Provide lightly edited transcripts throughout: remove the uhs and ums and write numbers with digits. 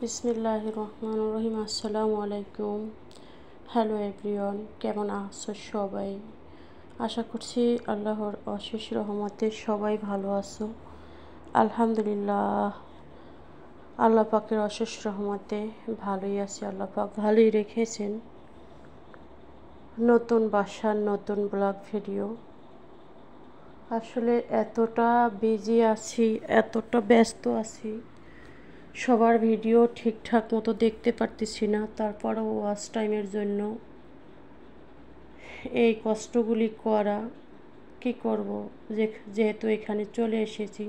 বিসমিল্লাহির রহমানির রহিম। আসসালামু আলাইকুম। হ্যালো এভরিওয়ান, কেমন আছো সবাই? আশা করছি আল্লাহর অশেষ রহমতে সবাই ভালো আছো। আলহামদুলিল্লাহ, আল্লাহ পাকের অশেষ রহমতে ভালোই আছি। আল্লাহ পাক ভালোই রেখেছেন। নতুন বাসার নতুন ব্লগ ভিডিও। আসলে এতটা বিজি আছি, এতটা ব্যস্ত আছি, সবার ভিডিও ঠিকঠাক মতো দেখতে পারতেছি না। তারপরেও ওয়াচ টাইমের জন্য এই কষ্টগুলি করা, কি করব, যেহেতু এখানে চলে এসেছি,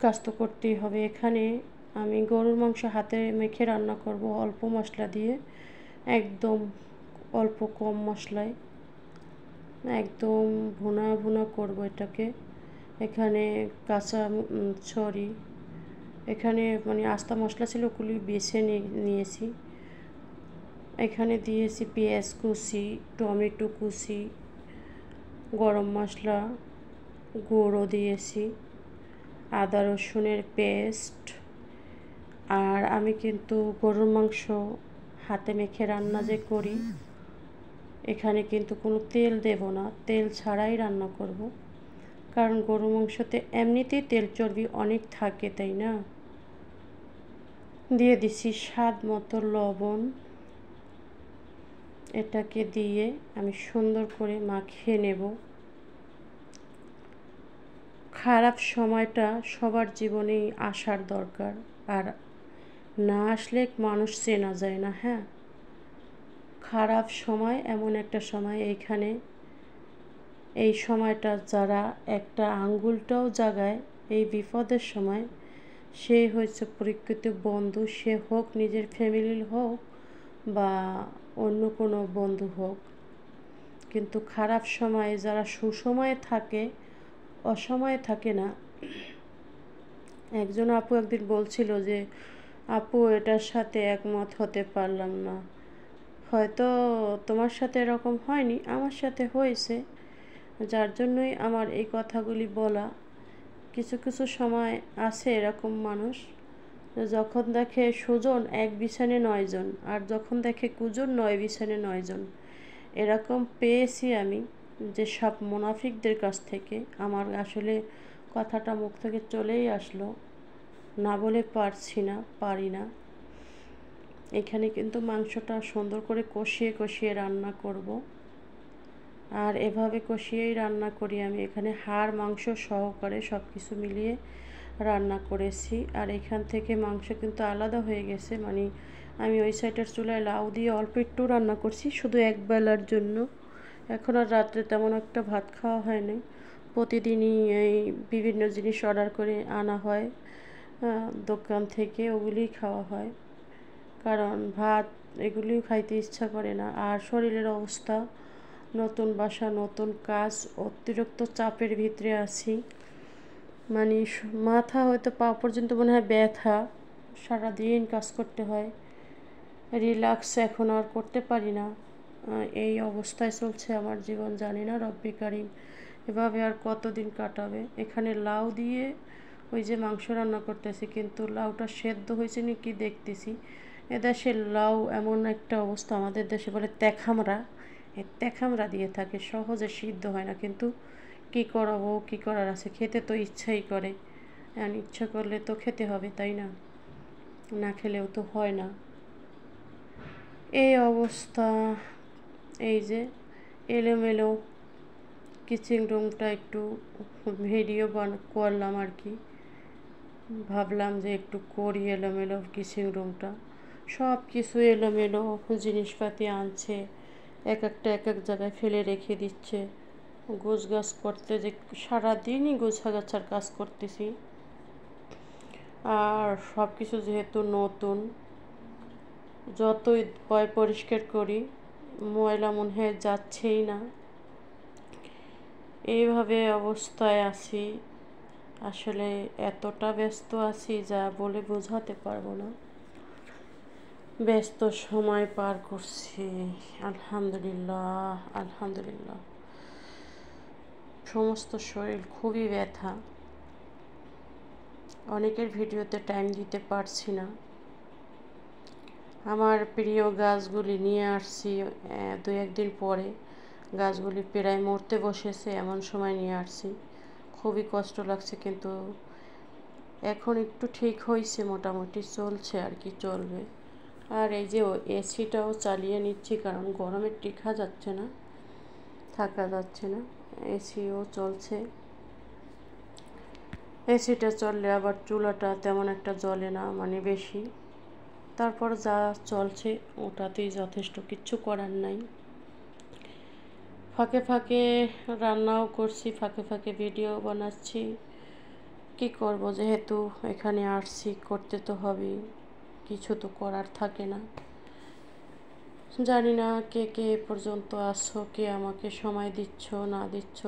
কাজ তো করতেই হবে। এখানে আমি গরুর মাংস হাতে মেখে রান্না করব অল্প মশলা দিয়ে, একদম অল্প কম মশলায়, একদম ভুনা ভুনা করব এটাকে। এখানে কাঁচা এখানে আস্তা মশলা ছিল, ওগুলি বেছে নিয়েছি। এখানে দিয়েছি পেঁয়াজ কুচি, টমেটো কুচি, গরম মশলা গুঁড়ো দিয়েছি, আদা রসুনের পেস্ট। আর আমি কিন্তু গরুর মাংস হাতে মেখে রান্না যে করি, এখানে কিন্তু কোনো তেল দেব না, তেল ছাড়াই রান্না করব। কারণ গরুর মাংসতে এমনিতেই তেল চর্বি অনেক থাকে, তাই না? দিয়ে দিছি স্বাদ মতো লবণ। এটাকে দিয়ে আমি সুন্দর করে মাখিয়ে নেব। খারাপ সময়টা সবার জীবনেই আসার দরকার, আর না আসলে মানুষ চেনা যায় না। হ্যাঁ, খারাপ সময় এমন একটা সময়, এইখানে এই সময়টা যারা একটা আঙ্গুলটাও জাগায় এই বিপদের সময়, সে হচ্ছে প্রকৃত বন্ধু। সে হোক নিজের ফ্যামিলির হোক বা অন্য কোনো বন্ধু হোক, কিন্তু খারাপ সময়ে যারা সুসময়ে থাকে, অসময়ে থাকে না। একজন আপু একদিন বলছিল যে, আপু এটার সাথে একমত হতে পারলাম না। হয়তো তোমার সাথে এরকম হয়নি, আমার সাথে হয়েছে, যার জন্যই আমার এই কথাগুলি বলা। কিছু কিছু সময় আছে এরকম মানুষ, যখন দেখে সুজন এক বিছানে 9 জন, আর যখন দেখে কুজন 9 বিছানে 9 জন। এরকম পেয়েছি আমি, যে সব মুনাফিকদের কাছ থেকে। আমার আসলে কথাটা মুখ থেকে চলেই আসলো, না বলে পারি না। এখানে কিন্তু মাংসটা সুন্দর করে কষিয়ে কষিয়ে রান্না করব। আর এভাবে কষিয়েই রান্না করি আমি। এখানে হাড় মাংস সহকারে সব কিছু মিলিয়ে রান্না করেছি। আর এখান থেকে মাংস কিন্তু আলাদা হয়ে গেছে, আমি ওই সাইডের চুলায় লাউ দিয়ে অল্প একটু রান্না করছি, শুধু এক বেলার জন্য। এখন আর রাত্রে তেমন একটা ভাত খাওয়া হয়নি। প্রতিদিনই এই বিভিন্ন জিনিস অর্ডার করে আনা হয় দোকান থেকে, ওগুলি খাওয়া হয়। কারণ ভাত এগুলিও খাইতে ইচ্ছা করে না। আর শরীরের অবস্থা, নতুন বাসা, নতুন কাজ, অতিরিক্ত চাপের ভিতরে আছি। মাথা হয়তো পা পর্যন্ত মনে হয় ব্যথা, সারাদিন কাজ করতে হয়, রিল্যাক্স এখন আর করতে পারি না। এই অবস্থায় চলছে আমার জীবন। জানি না রব্বি কারিম এভাবে আর কতদিন কাটাবে। এখানে লাউ দিয়ে ওই যে মাংস রান্না করতেছি, কিন্তু লাউটা সেদ্ধ হয়েছে নাকি দেখতেছি। এদেশের লাউ এমন একটা অবস্থা, আমাদের দেশে বলে তেখামরা, এই তেখামরা দিয়ে থাকে, সহজে সিদ্ধ হয় না। কিন্তু কী করাবো, কী করার আছে, খেতে তো ইচ্ছাই করে। ইচ্ছা করলে তো খেতে হবে, তাই না? না খেলেও তো হয় না। এই অবস্থা। এই যে এলোমেলো কিচেন রুমটা একটু ভিডিও করলাম আর কি। ভাবলাম যে একটু করি এলোমেলো কিচেন রুমটা। সব কিছু এলোমেলো, জিনিসপাতি আনছে, এক এক জায়গায় ফেলে রেখে দিচ্ছে। গোছগাছ করতে যে সারাদিনই গোছাগাছার কাজ করতেছি। আর সব কিছু যেহেতু নতুন, যতই পরিষ্কার করি ময়লা মনে হয় যাচ্ছেই না। এইভাবে অবস্থায় আছি। আসলে এতটা ব্যস্ত আছি যা বলে বোঝাতে পারবো না। ব্যস্ত সময় পার করছি, আলহামদুলিল্লাহ আলহামদুলিল্লাহ। সমস্ত শরীর খুবই ব্যথা। অনেকের ভিডিওতে টাইম দিতে পারছি না, আমার প্রিয় গাছগুলি নিয়ে আসছি 2-1 দিন পরে। গাছগুলি প্রায় মরতে বসেছে, এমন সময় নিয়ে আসছি। খুবই কষ্ট লাগছে, কিন্তু এখন একটু ঠিক হয়েছে, মোটামুটি চলছে আর কি, চলবে। আর এই যে এসিটাও চালিয়ে নিচ্ছি, কারণ গরমে থাকা যাচ্ছে না। এসিও চলছে। এসিটা চললে আবার চুলাটা তেমন একটা জ্বলে না, মানে বেশি। তারপর যা চলছে ওটাতেই যথেষ্ট, কিচ্ছু করার নাই। ফাঁকে ফাঁকে রান্নাও করছি, ফাঁকে ফাঁকে ভিডিও বানাচ্ছি। কি করব, যেহেতু এখানে আসছি, করতে তো হবেই, কিছু তো করার থাকে না। জানি না কে কে এ পর্যন্ত আসছো, কে আমাকে সময় দিচ্ছ না দিচ্ছ।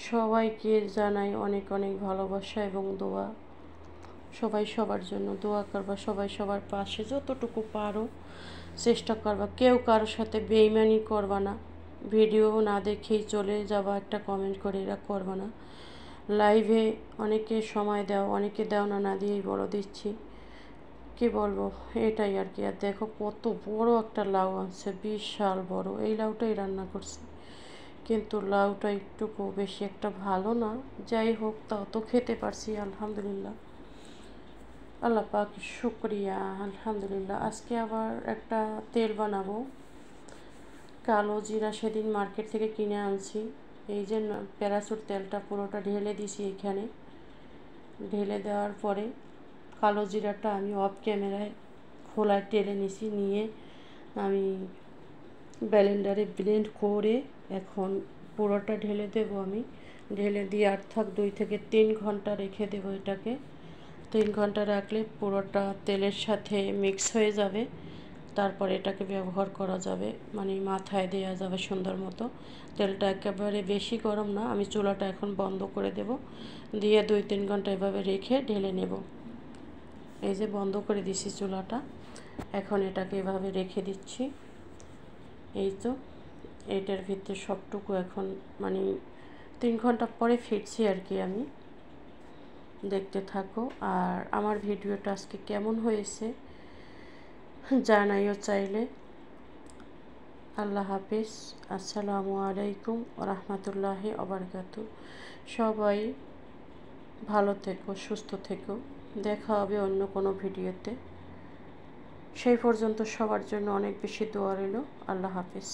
সবাইকে জানাই অনেক অনেক ভালোবাসা এবং দোয়া। সবাই সবার জন্য দোয়া করবা, সবাই সবার পাশে যতটুকু পারো চেষ্টা করবা। কেউ কারোর সাথে বেইমানি করবা না। ভিডিও না দেখেই চলে যাবা একটা কমেন্ট করে, এরা করবা না। লাইভে অনেকে সময় দাও, অনেকে দাও না, না দিয়েই বলো দিচ্ছি। কি বলবো, এটাই আর কি। আর দেখো কত বড় একটা লাউ আছে, বিশাল বড়। এই লাউটাই রান্না করছি, কিন্তু লাউটা একটুকু বেশি একটা ভালো না। যাই হোক, তাও তো খেতে পারছি, আলহামদুলিল্লাহ। আল্লাহ পাক শুক্রিয়া, আলহামদুলিল্লাহ। আজকে আবার একটা তেল বানাবো, কালো জিরা। সেদিন মার্কেট থেকে কিনে আনছি। এই যে প্যারাসুট তেলটা পুরোটা ঢেলে দিছি এখানে। ঢেলে দেওয়ার পরে কালো জিরাটা আমি অফ ক্যামেরায় খোলায় টেলে নিছি, নিয়ে আমি ব্লেন্ডারে ব্লেন্ড করে এখন পুরোটা ঢেলে দেবো। আমি ঢেলে দিয়ে আর 2 থেকে 3 ঘন্টা রেখে দেবো এটাকে। 3 ঘন্টা রাখলে পুরোটা তেলের সাথে মিক্স হয়ে যাবে। তারপর এটাকে ব্যবহার করা যাবে, মানে মাথায় দেওয়া যাবে সুন্দর মতো। তেলটা একেবারে বেশি গরম না। আমি চুলাটা এখন বন্ধ করে দেব, দিয়ে 2-3 ঘন্টা এভাবে রেখে ঢেলে নেব। এই যে বন্ধ করে দিছি চুলাটা, এখন এটাকে এভাবে রেখে দিচ্ছি। এই তো এইটার ভিতরে সবটুকু এখন, মানে 3 ঘন্টা পরে ফিরছি আর কি আমি। দেখতে থাকো। আর আমার ভিডিওটা আজকে কেমন হয়েছে জানাইও চাইলে। আল্লাহ হাফিজ, আসসালামু আলাইকুম রহমতুল্লাহি ওবারাকাতু। সবাই ভালো থেকো, সুস্থ থেকো। দেখা হবে অন্য কোনো ভিডিওতে। সেই পর্যন্ত সবার জন্য অনেক বেশি দোয়া রইল। আল্লাহ হাফিজ।